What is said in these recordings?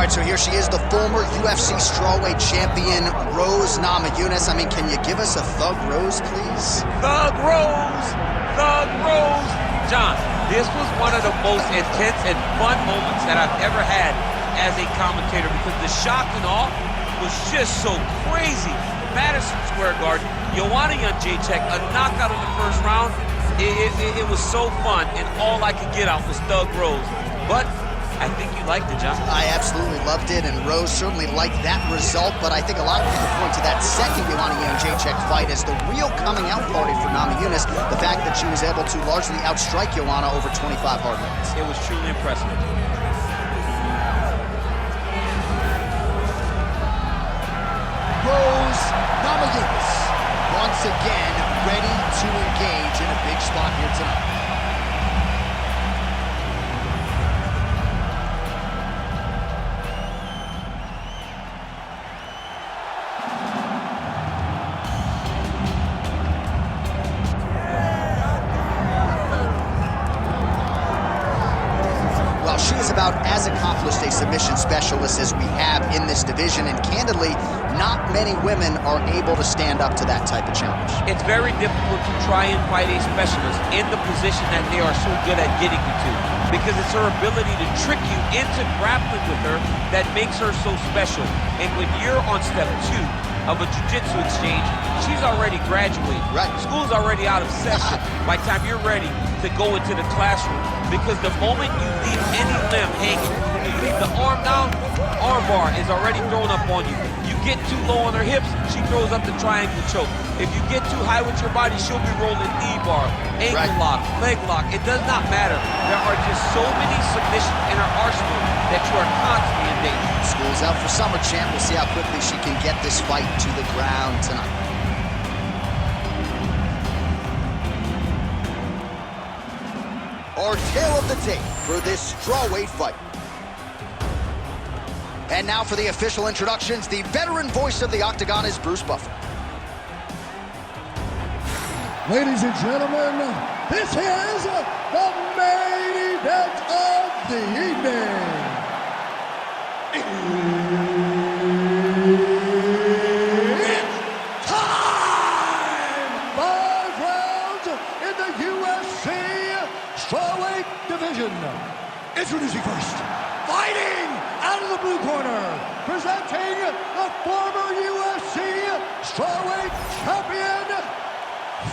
right, so here she is, the former UFC strawweight champion, Rose Namajunas. I mean, can you give us a Thug Rose, please? Thug Rose! Thug Rose! John, this was one of the most intense and fun moments that I've ever had as a commentator because the shock and awe was just so crazy. Madison Square Garden, Joanna Jędrzejczyk, a knockout in the first round. It was so fun, and all I could get out was Thug Rose. But I think you liked it, John. I absolutely loved it, and Rose certainly liked that result, but I think a lot of people point to that second Joanna Jędrzejczyk fight as the real coming out party for Namajunas, the fact that she was able to largely outstrike Joanna over 25 hard rounds. It was truly impressive. Rose Namajunas, once again ready to engage in a big spot here tonight. Well, she is about as accomplished a submission specialist as we have in this division, and candidly, not many women are able to stand up to that type of challenge. It's very difficult to try and fight a specialist in the position that they are so good at getting you to, because it's her ability to trick you into grappling with her that makes her so special. And when you're on step 2 of a jiu-jitsu exchange, she's already graduated. Right. School's already out of session by the time you're ready to go into the classroom, because the moment you leave any limb hanging, you leave the arm down, arm bar is already thrown up on you. You get too low on her hips, she throws up the triangle choke. If you get too high with your body, she'll be rolling E-bar, ankle lock, leg lock. It does not matter. There are just so many submissions in her arsenal that you are constantly in danger. School's out for summer champ. We'll see how quickly she can get this fight to the ground tonight. Our tale of the tape for this strawweight fight. And now for the official introductions, the veteran voice of the Octagon is Bruce Buffer. Ladies and gentlemen, this is the main event of the evening. It's time! 5 rounds in the UFC strawweight division. Introducing first, fighting out of the blue corner, presenting the former UFC strawweight champion,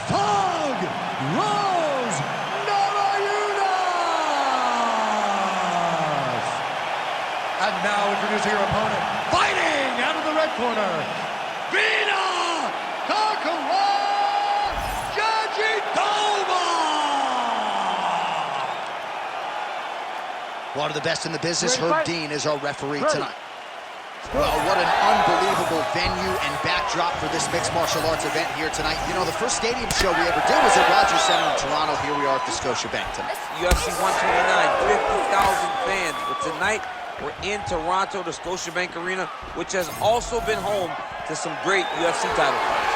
Thug Rose Namajunas. And now introducing your opponent, fighting out of the red corner, Virna Jandiroba. One of the best in the business, Herb Dean, is our referee tonight. Well, what an unbelievable venue and backdrop for this mixed martial arts event here tonight. You know, the first stadium show we ever did was at Rogers Center in Toronto. Here we are at the Scotiabank tonight. UFC 129, 50,000 fans. But tonight, we're in Toronto, the Scotiabank Arena, which has also been home to some great UFC title fights.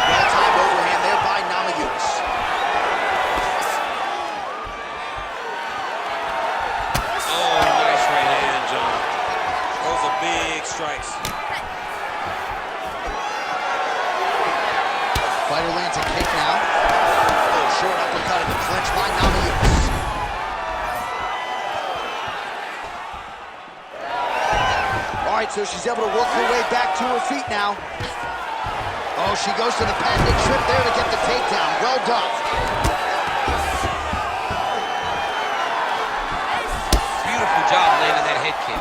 Well-timed overhand there by Namajunas. Big strikes. Fighter lands a kick now. Oh, short uppercut in the clinch by Namajunas. All right, so she's able to work her way back to her feet now. Oh, she goes to the patented trip there to get the takedown. Well done. Beautiful job landing that head kick.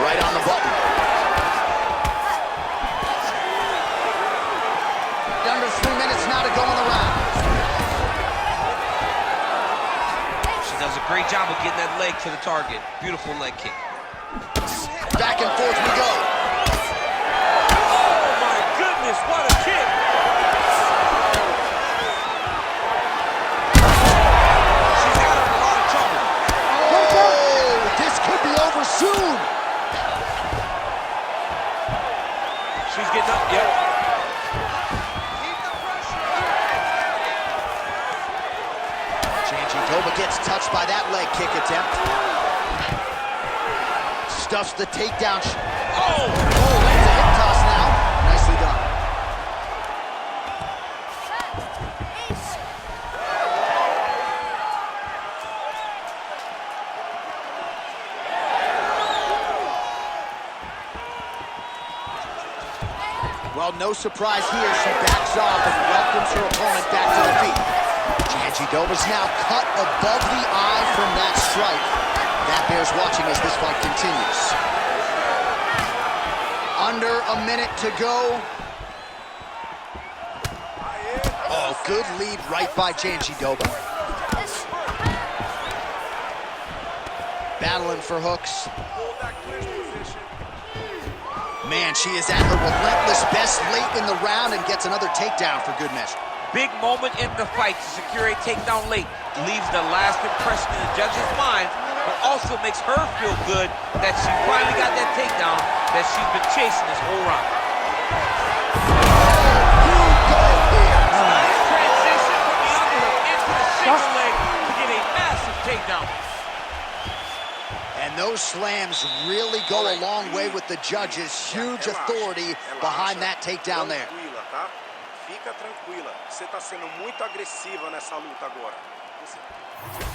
Right on the button. Under 3 minutes now to go in the round. She does a great job of getting that leg to the target. Beautiful leg kick. Back and forth we go. Oh my goodness, what a kick! She's got her in a lot of trouble. Oh, this could be over soon. She's getting up, yep. Jandiroba gets touched by that leg kick attempt. Stuffs the takedown. Oh, lands a hip toss now. Nicely done. Well, no surprise here. She backs off and welcomes her opponent back to the feet. Jandiroba's now cut above the eye from that strike. That bears watching as this fight continues. Under a minute to go. Oh, good lead right by Jandiroba. Battling for hooks. Man, she is at her relentless best late in the round and gets another takedown for good measure. Big moment in the fight to secure a takedown late. Leaves the last impression in the judge's mind, but also makes her feel good that she finally got that takedown that she's been chasing this whole round. Nice transition from the underhook into the single leg to get a massive takedown. And those slams really go a long way with the judges. Huge authority behind that takedown there. Fica tranquila. Você está sendo muito agressiva nessa luta agora.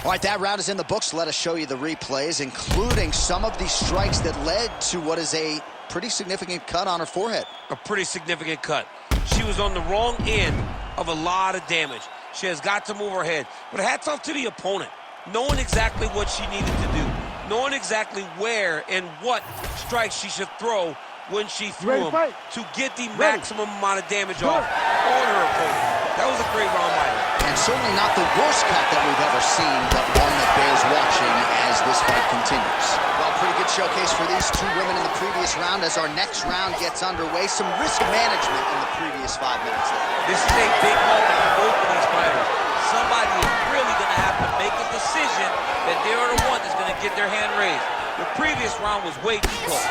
All right, that round is in the books. Let us show you the replays, including some of the strikes that led to what is a pretty significant cut on her forehead. A pretty significant cut. She was on the wrong end of a lot of damage. She has got to move her head. But hats off to the opponent, knowing exactly what she needed to do, knowing exactly where and what strikes she should throw when she threw them to get the maximum amount of damage off on her opponent. That was a great round by her. And certainly not the worst cut that we've ever seen, but one that bears watching as this fight continues. Well, pretty good showcase for these two women in the previous round. As our next round gets underway, some risk management in the previous 5 minutes there. This is a big moment for both of these fighters. Somebody is really going to have to make a decision that they are the one that's going to get their hand raised. The previous round was way too close.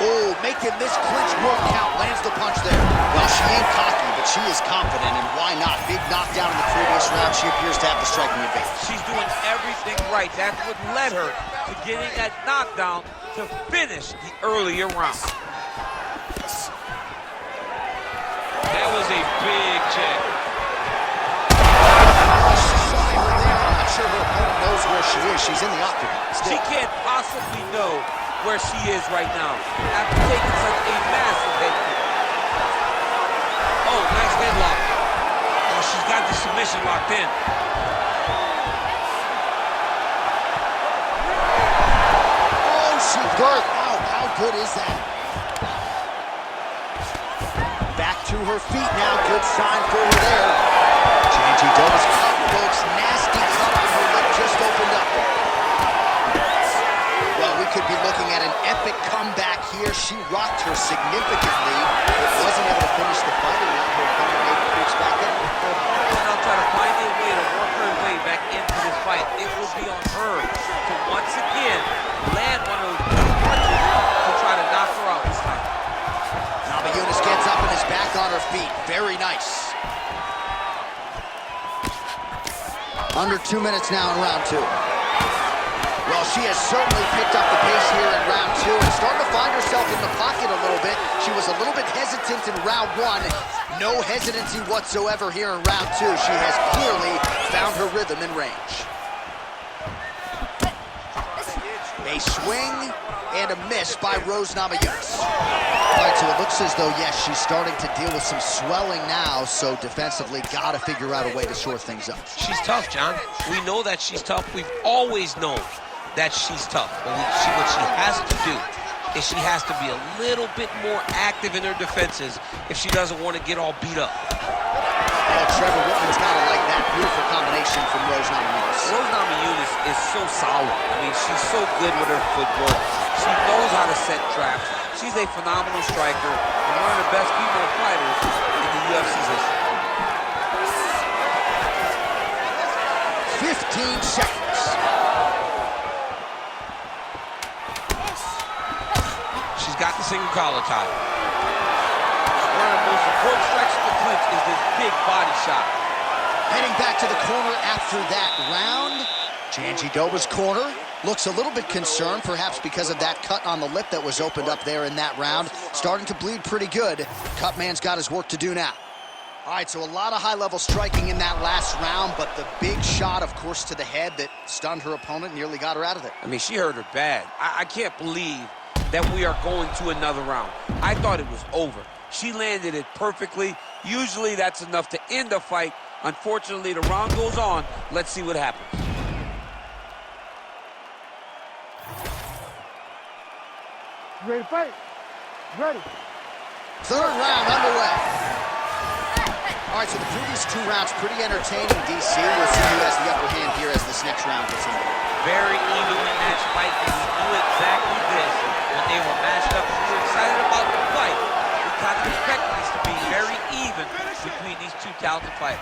Oh, making this clinch won't count. Lands the punch there. Well, she ain't cocky, but she is confident, and why not? Big knockdown in the previous round. She appears to have the striking advantage. She's doing everything right. That's what led her to getting that knockdown to finish the earlier round. That was a big check. I'm not sure her opponent knows where she is. She's in the octagon. She can't possibly know where she is right now after taking such a massive head kick. Oh, nice headlock. Oh, she's got the submission locked in. Oh, she hurt. Wow, how good is that? Back to her feet now. Good sign for her there. Jandiroba's cut, folks. Nasty cut on her lip just opened up. Well, we could be looking at an epic comeback here. She rocked her significantly, but wasn't able to finish the fight, and now her opponent maybe creeps back in. And I'll try to find a way to work her way back into this fight. It will be on her to once again land one of those punches to try to knock her out this time. Namajunas gets up and is back on her feet. Very nice. Under 2 minutes now in round 2. Well, she has certainly picked up the pace here in round 2 and starting to find herself in the pocket a little bit. She was a little bit hesitant in round 1. No hesitancy whatsoever here in round 2. She has clearly found her rhythm and range. A swing and a miss by Rose Namajunas. All right, so it looks as though, yes, she's starting to deal with some swelling now, so defensively got to figure out a way to shore things up. She's tough, John. We know that she's tough. We've always known that she's tough. But what she has to do is she has to be a little bit more active in her defenses if she doesn't want to get all beat up. Oh, Trevor Whitman's got to like that beautiful combination from Rose Namajunas. Rose Namajunas is so solid. I mean, she's so good with her footwork. She knows how to set traps. She's a phenomenal striker and one of the best female fighters in the UFC's history. 15 seconds. She's got the single collar tie. One of the most important strikes of the clinch is this big body shot. Heading back to to the corner after that round. Jandiroba's corner looks a little bit concerned, perhaps because of that cut on the lip that was opened up there in that round. Starting to bleed pretty good. Cutman's got his work to do now. All right, so a lot of high-level striking in that last round, but the big shot, of course, to the head that stunned her opponent, nearly got her out of there. I mean, she hurt her bad. I can't believe that we are going to another round. I thought it was over. She landed it perfectly. Usually that's enough to end a fight. Unfortunately, the round goes on. Let's see what happens. Ready to fight? Ready. Third round underway. All right, so the previous two rounds pretty entertaining, DC. We'll see who has the upper hand here as this next round gets in. Very evenly matched fight, and we knew exactly this when they were matched up. We were excited about the fight. We kind of expected this to be very even between these two talented fighters.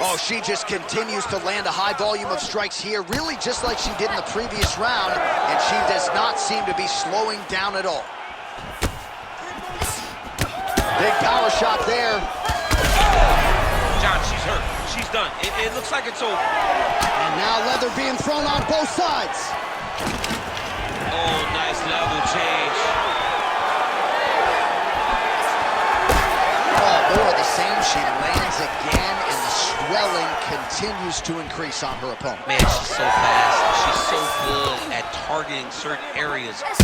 Oh, she just continues to land a high volume of strikes here, really just like she did in the previous round, and she does not seem to be slowing down at all. Big power shot there. John, she's hurt. She's done. It looks like it's over. And now leather being thrown on both sides. Oh, nice level change. Oh, more of the same. She lands again, and the swelling continues to increase on her opponent. Man, she's so fast. She's so good at targeting certain areas. And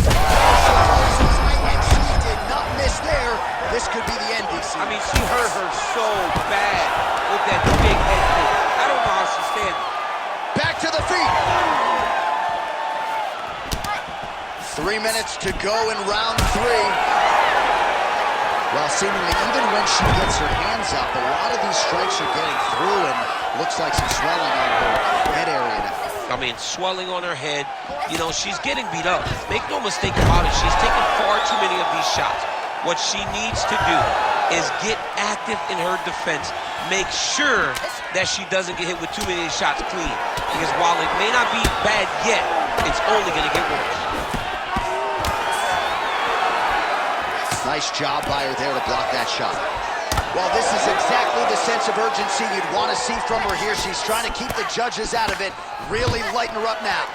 she did not miss there. This could be the end, DC. I mean, she hurt her so bad with that big head kick. I don't know how she's standing. Back to the feet. 3 minutes to go in round 3. Well, seemingly even when she gets her hands up, a lot of these strikes are getting through, and looks like some swelling on her head area now. I mean, swelling on her head. You know, she's getting beat up. Make no mistake about it. She's taking far too many of these shots. What she needs to do is get active in her defense. Make sure that she doesn't get hit with too many of these shots clean. Because while it may not be bad yet, it's only going to get worse. Nice job by her there to block that shot. Well, this is exactly the sense of urgency you'd want to see from her here. She's trying to keep the judges out of it. Really lighten her up now.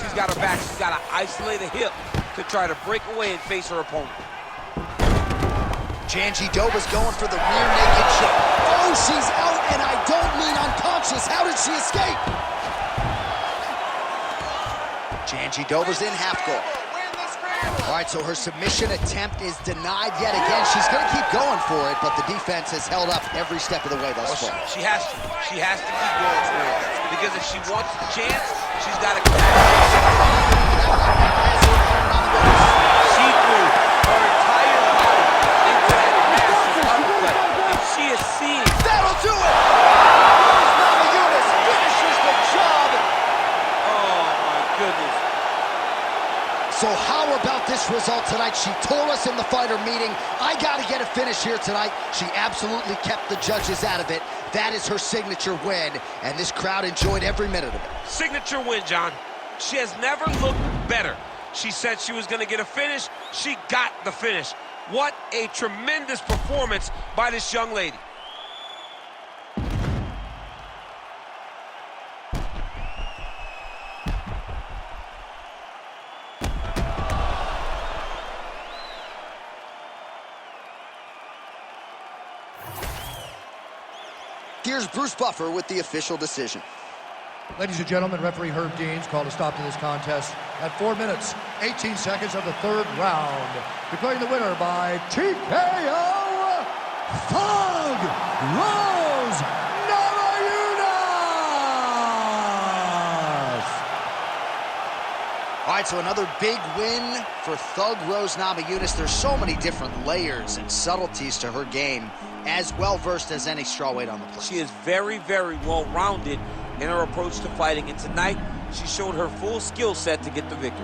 She's got her back. She's got to isolate a hip to try to break away and face her opponent. Jandiroba's going for the rear naked choke. Oh, she's out, and I don't mean unconscious. How did she escape? Jandiroba's in half guard. All right, so her submission attempt is denied yet again. She's going to keep going for it, but the defense has held up every step of the way thus far. She has to. She has to keep going for it. Because if she wants the chance, she's got to go. She threw her entire body into that massive uppercut. And she is seeing. That'll do it! Namajunas finishes the job! Oh, my goodness. So how about this result tonight? She tore us in the fighter meeting. I got to get a finish here tonight. She absolutely kept the judges out of it. That is her signature win, and this crowd enjoyed every minute of it. Signature win, John. She has never looked better. She said she was going to get a finish. She got the finish. What a tremendous performance by this young lady. Here's Bruce Buffer with the official decision. Ladies and gentlemen, referee Herb Dean's called a stop to this contest at 4 minutes, 18 seconds of the third round. Declaring the winner by TKO, Thug Rose Namajunas! All right, so another big win for Thug Rose Namajunas. There's so many different layers and subtleties to her game, as well-versed as any strawweight on the planet. She is very, very well-rounded in her approach to fighting, and tonight she showed her full skill set to get the victory.